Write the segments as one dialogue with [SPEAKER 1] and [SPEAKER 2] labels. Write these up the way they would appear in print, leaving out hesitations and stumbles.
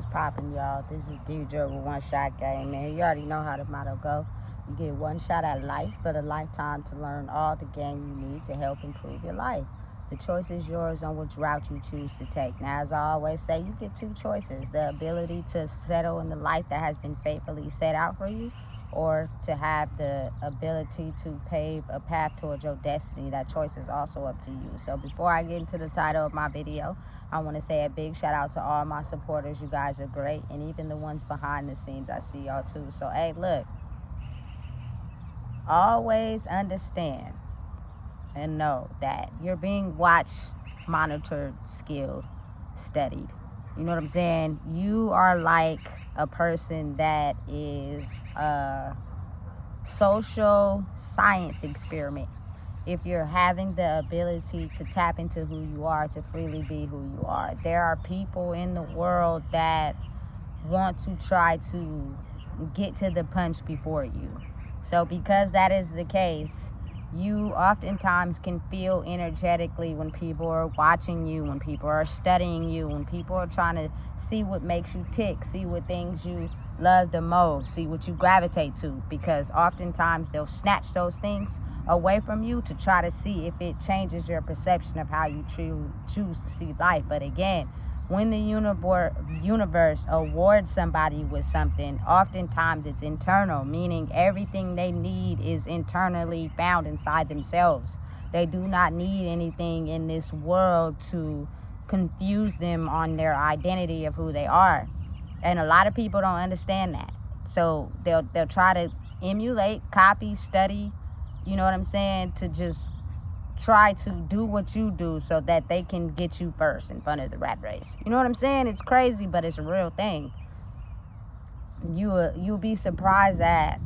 [SPEAKER 1] What's poppin', y'all? This is DJ with One Shot Game, man. You already know how the motto go. You get one shot at life, but a lifetime to learn all the game you need to help improve your life. The choice is yours on which route you choose to take. Now, as I always say, you get two choices: the ability to settle in the life that has been faithfully set out for you, or to have the ability to pave a path towards your destiny. That choice is also up to you. So before I get into the title of my video, I want to say a big shout out to all my supporters. You guys are great, and even the ones behind the scenes, I see y'all too. So hey, look, always understand and know that you're being watched, monitored, skilled, studied. You know what I'm saying? You are like a person that is a social science experiment. If you're having the ability to tap into who you are, to freely be who you are, there are people in the world that want to try to get to the punch before you. So because that is the case, you oftentimes can feel energetically when people are watching you, when people are studying you, when people are trying to see what makes you tick, see what things you love the most, see what you gravitate to, because oftentimes they'll snatch those things away from you to try to see if it changes your perception of how you choose to see life. But again, when the universe awards somebody with something, oftentimes it's internal, meaning everything they need is internally found inside themselves. They do not need anything in this world to confuse them on their identity of who they are. And a lot of people don't understand that. So they'll try to emulate, copy, study, you know what I'm saying, to just try to do what you do so that they can get you first in front of the rat race. You know what I'm saying? It's crazy, but it's a real thing. You'll be surprised at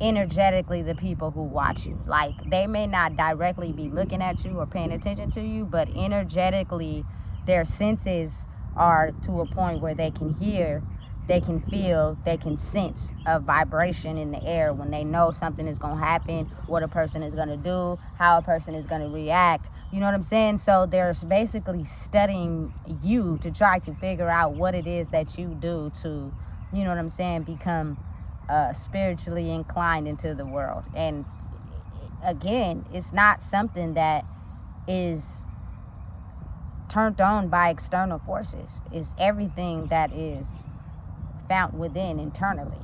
[SPEAKER 1] energetically the people who watch you. Like, they may not directly be looking at you or paying attention to you, but energetically their senses are to a point where they can hear, they can feel, they can sense a vibration in the air when they know something is going to happen, what a person is going to do, how a person is going to react. You know what I'm saying? So they're basically studying you to try to figure out what it is that you do to, you know what I'm saying, become spiritually inclined into the world. And again, it's not something that is turned on by external forces. It's everything that is found within internally,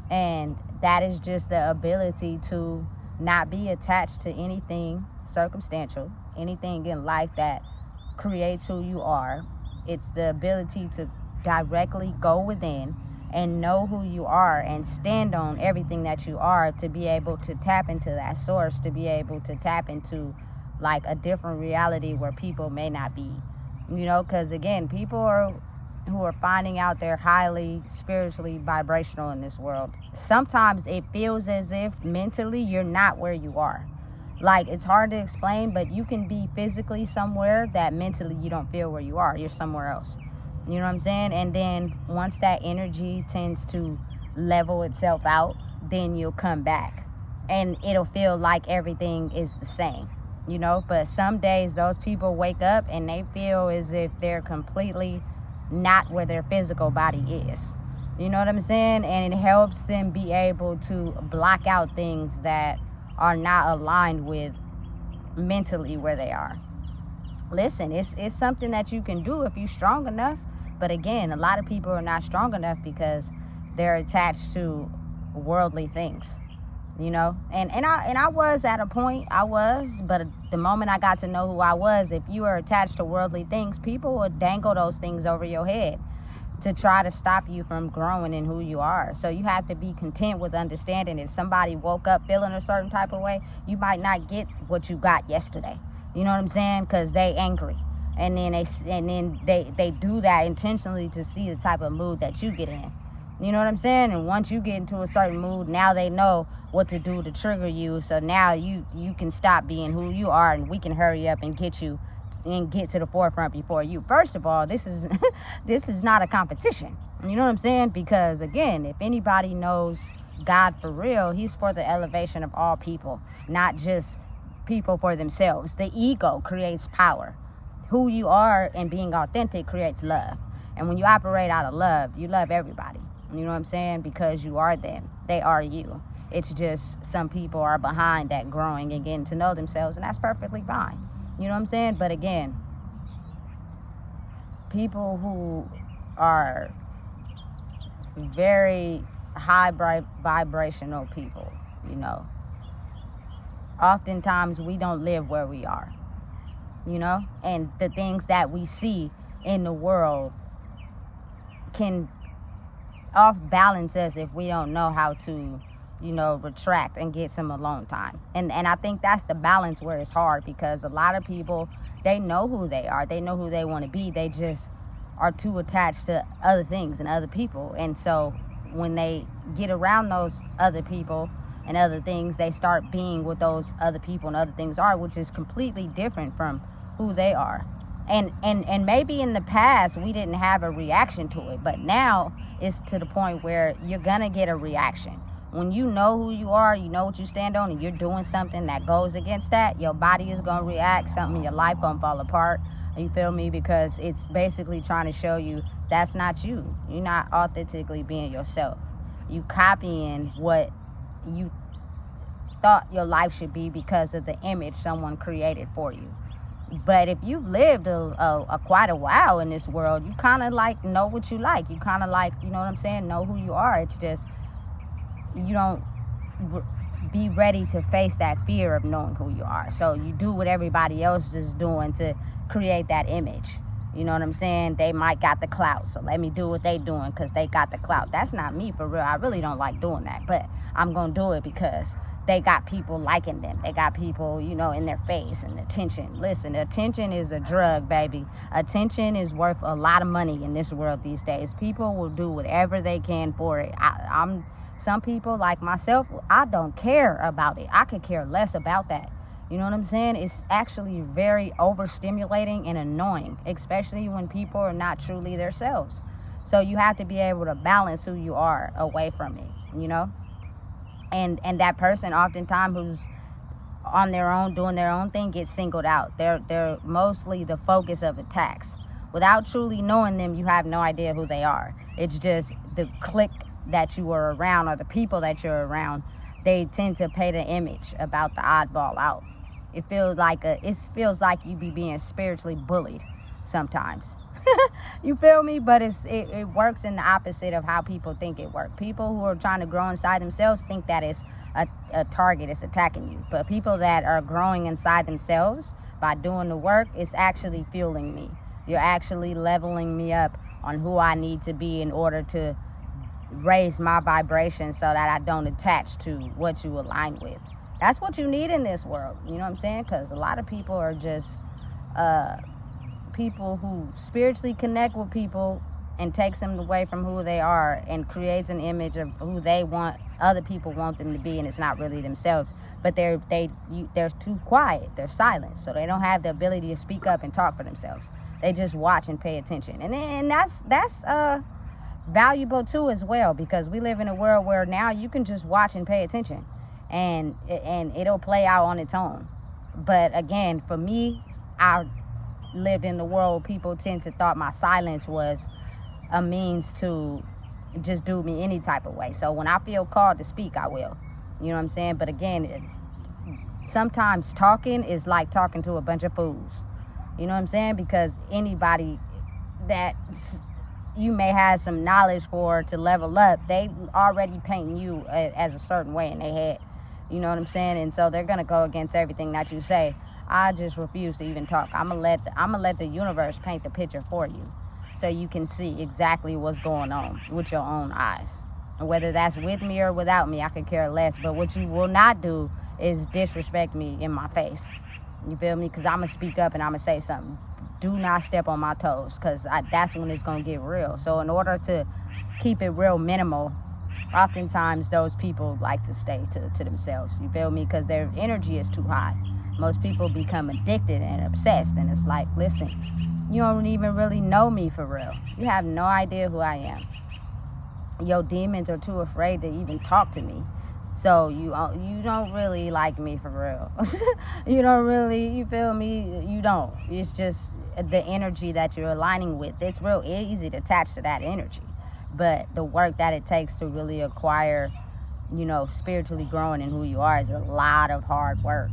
[SPEAKER 1] and that is just the ability to not be attached to anything circumstantial, anything in life that creates who you are. It's the ability to directly go within and know who you are and stand on everything that you are, to be able to tap into that source, to be able to tap into like a different reality where people may not be, you know, because again, people who are finding out they're highly spiritually vibrational in this world, sometimes it feels as if mentally you're not where you are. Like, it's hard to explain, but you can be physically somewhere that mentally you don't feel where you are. You're somewhere else. You know what I'm saying? And then once that energy tends to level itself out, then you'll come back and it'll feel like everything is the same, you know. But some days those people wake up and they feel as if they're completely not where their physical body is. You know what I'm saying? And it helps them be able to block out things that are not aligned with mentally where they are. Listen, it's something that you can do if you're strong enough. But again, a lot of people are not strong enough because they're attached to worldly things, you know. And I was at a point, but the moment I got to know who I was, if you are attached to worldly things, people will dangle those things over your head to try to stop you from growing in who you are. So you have to be content with understanding if somebody woke up feeling a certain type of way, you might not get what you got yesterday. You know what I'm saying? Because they angry. And then they do that intentionally to see the type of mood that you get in. You know what I'm saying? And once you get into a certain mood, now they know what to do to trigger you. So now you can stop being who you are, and we can hurry up and get you and get to the forefront before you. First of all, this is this is not a competition. You know what I'm saying? Because again, if anybody knows God for real, he's for the elevation of all people, not just people for themselves. The ego creates power. Who you are and being authentic creates love. And when you operate out of love, you love everybody. You know what I'm saying? Because you are them. They are you. It's just some people are behind that growing and getting to know themselves, and that's perfectly fine. You know what I'm saying? But again, people who are very high vibrational people, you know, oftentimes we don't live where we are, you know, and the things that we see in the world can off balance us if we don't know how to, you know, retract and get some alone time. And I think that's the balance where it's hard, because a lot of people, they know who they are, they know who they want to be, they just are too attached to other things and other people. And so when they get around those other people and other things, they start being what those other people and other things are, which is completely different from who they are. And maybe in the past we didn't have a reaction to it, but now it's to the point where you're gonna get a reaction. When you know who you are, you know what you stand on, and you're doing something that goes against that, your body is gonna react, something in your life gonna fall apart. You feel me? Because it's basically trying to show you that's not you. You're not authentically being yourself. You copying what you thought your life should be because of the image someone created for you. But if you've lived quite a while in this world, you kind of like know what you like. You kind of like, you know what I'm saying, know who you are. It's just you don't be ready to face that fear of knowing who you are. So you do what everybody else is doing to create that image. You know what I'm saying? They might got the clout, so let me do what they doing because they got the clout. That's not me, for real. I really don't like doing that, but I'm gonna do it because they got people liking them. They got people, you know, in their face, and attention. Listen, attention is a drug, baby. Attention is worth a lot of money in this world these days. People will do whatever they can for it. Some people like myself, I don't care about it. I could care less about that. You know what I'm saying? It's actually very overstimulating and annoying, especially when people are not truly themselves. So you have to be able to balance who you are away from it, you know? And that person oftentimes who's on their own, doing their own thing, gets singled out. They're mostly the focus of attacks. Without truly knowing them, you have no idea who they are. It's just the clique that you are around, or the people that you're around, they tend to paint an image about the oddball out. It feels like you be being spiritually bullied sometimes. You feel me? But it works in the opposite of how people think it works. People who are trying to grow inside themselves think that it's a target, it's attacking you. But people that are growing inside themselves by doing the work, it's actually fueling me. You're actually leveling me up on who I need to be in order to raise my vibration so that I don't attach to what you align with. That's what you need in this world. You know what I'm saying? Because a lot of people are just people who spiritually connect with people and takes them away from who they are and creates an image of who they want, other people want them to be, and it's not really themselves. But they're too quiet. They're silent, so they don't have the ability to speak up and talk for themselves. They just watch and pay attention, and that's valuable too as well, because we live in a world where now you can just watch and pay attention, and it'll play out on its own. But again, for me, I lived in the world people tend to thought my silence was a means to just do me any type of way. So when I feel called to speak, I will. You know what I'm saying? But again, sometimes talking is like talking to a bunch of fools. You know what I'm saying? Because anybody that you may have some knowledge for to level up, they already paint you as a certain way in their head. You know what I'm saying? And so they're gonna go against everything that you say. I just refuse to even talk. I'm gonna let the universe paint the picture for you, so you can see exactly what's going on with your own eyes. And whether that's with me or without me, I could care less. But what you will not do is disrespect me in my face. You feel me? Because I'm gonna speak up and I'm gonna say something. Do not step on my toes, because that's when it's gonna get real. So in order to keep it real minimal, oftentimes those people like to stay to themselves. You feel me? Because their energy is too high. Most people become addicted and obsessed, and it's like, listen, you don't even really know me for real. You have no idea who I am. Your demons are too afraid to even talk to me. So you don't really like me for real. You don't really, you feel me? You don't. It's just the energy that you're aligning with. It's real easy to attach to that energy. But the work that it takes to really acquire, spiritually growing in who you are is a lot of hard work.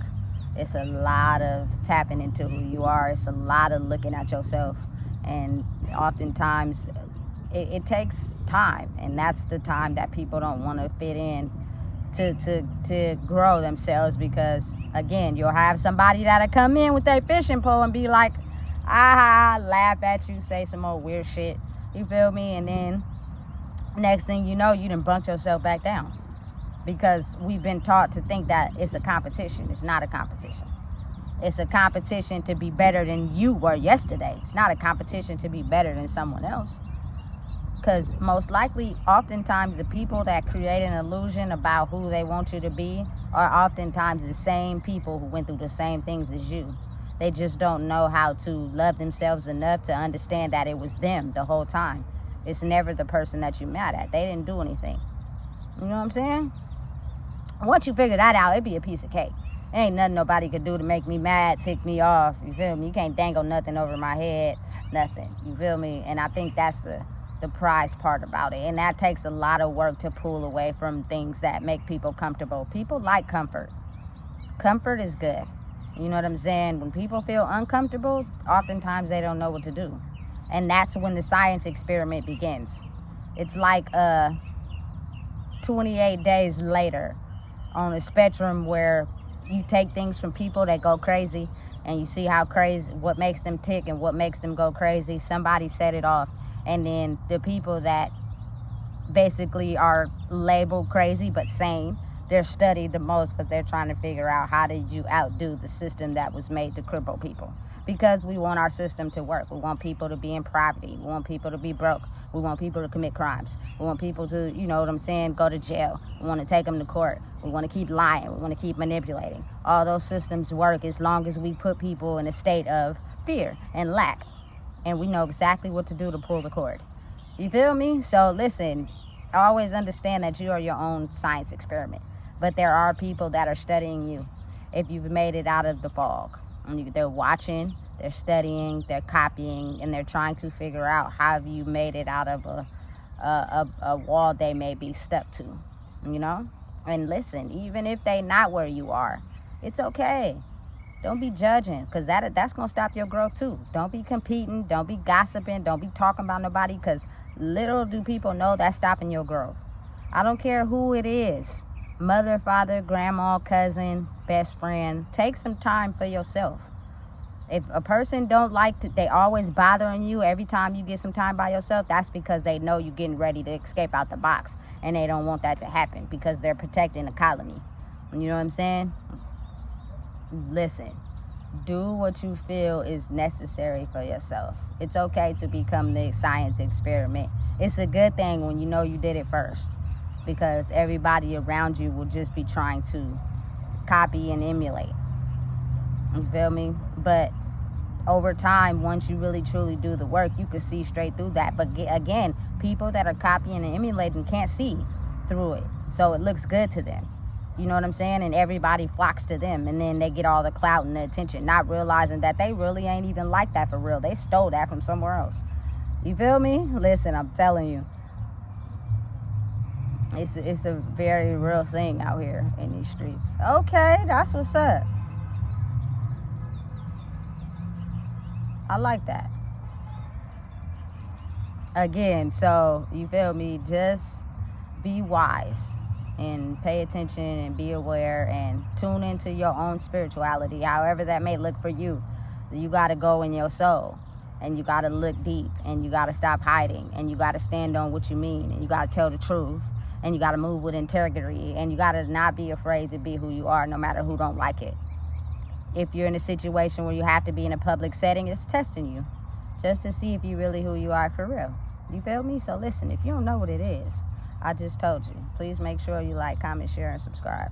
[SPEAKER 1] It's a lot of tapping into who you are. It's a lot of looking at yourself. And oftentimes it takes time. And that's the time that people don't want to fit in to grow themselves, because again, you'll have somebody that'll come in with their fishing pole and be like, laugh at you, say some more weird shit, you feel me? And then next thing you know, you done bunked yourself back down, because we've been taught to think that it's a competition. It's not a competition. It's a competition to be better than you were yesterday. It's not a competition to be better than someone else. Because most likely, oftentimes, the people that create an illusion about who they want you to be are oftentimes the same people who went through the same things as you. They just don't know how to love themselves enough to understand that it was them the whole time. It's never the person that you're mad at. They didn't do anything. You know what I'm saying? Once you figure that out, it'd be a piece of cake. Ain't nothing nobody could do to make me mad, tick me off. You feel me? You can't dangle nothing over my head. Nothing. You feel me? And I think that's the prize part about it. And that takes a lot of work to pull away from things that make people comfortable. People like comfort. Comfort is good. You know what I'm saying? When people feel uncomfortable, oftentimes they don't know what to do. And that's when the science experiment begins. It's like 28 days later on a spectrum where you take things from people that go crazy and you see how crazy, what makes them tick and what makes them go crazy. Somebody set it off. And then the people that basically are labeled crazy but sane, they're studied the most because they're trying to figure out how did you outdo the system that was made to cripple people. Because we want our system to work. We want people to be in poverty. We want people to be broke. We want people to commit crimes. We want people to, go to jail. We want to take them to court. We want to keep lying. We want to keep manipulating. All those systems work as long as we put people in a state of fear and lack. And we know exactly what to do to pull the cord. You feel me? So listen, always understand that you are your own science experiment. But there are people that are studying you if you've made it out of the fog. They're watching, they're studying, they're copying, and they're trying to figure out how you made it out of a wall they may be stuck to, And listen, even if they not where you are, it's okay. Don't be judging, because that's going to stop your growth too. Don't be competing. Don't be gossiping. Don't be talking about nobody, because little do people know that's stopping your growth. I don't care who it is. Mother, father, grandma, cousin, best friend. Take some time for yourself. If a person don't like to, they always bothering you every time you get some time by yourself, that's because they know you're getting ready to escape out the box. And they don't want that to happen because they're protecting the colony. You know what I'm saying? Listen, do what you feel is necessary for yourself. It's okay to become the science experiment. It's a good thing when you know you did it first, because everybody around you will just be trying to copy and emulate. You feel me? But over time, once you really truly do the work, you can see straight through that. But again, people that are copying and emulating can't see through it, so it looks good to them. You know what I'm saying? And everybody flocks to them, and then they get all the clout and the attention, not realizing that they really ain't even like that for real. They stole that from somewhere else. You feel me? Listen, I'm telling you, it's a very real thing out here in these streets. Okay, that's what's up. I like that. Again, so you feel me? Just be wise and pay attention and be aware and tune into your own spirituality, however that may look for you. You got to go in your soul, and you got to look deep, and you got to stop hiding, and you got to stand on what you mean, and you got to tell the truth, and you got to move with integrity, and you got to not be afraid to be who you are, no matter who don't like it. If you're in a situation where you have to be in a public setting, it's testing you just to see if you really who you are for real. You feel me? So listen, if you don't know what it is, I just told you. Please make sure you like, comment, share, and subscribe.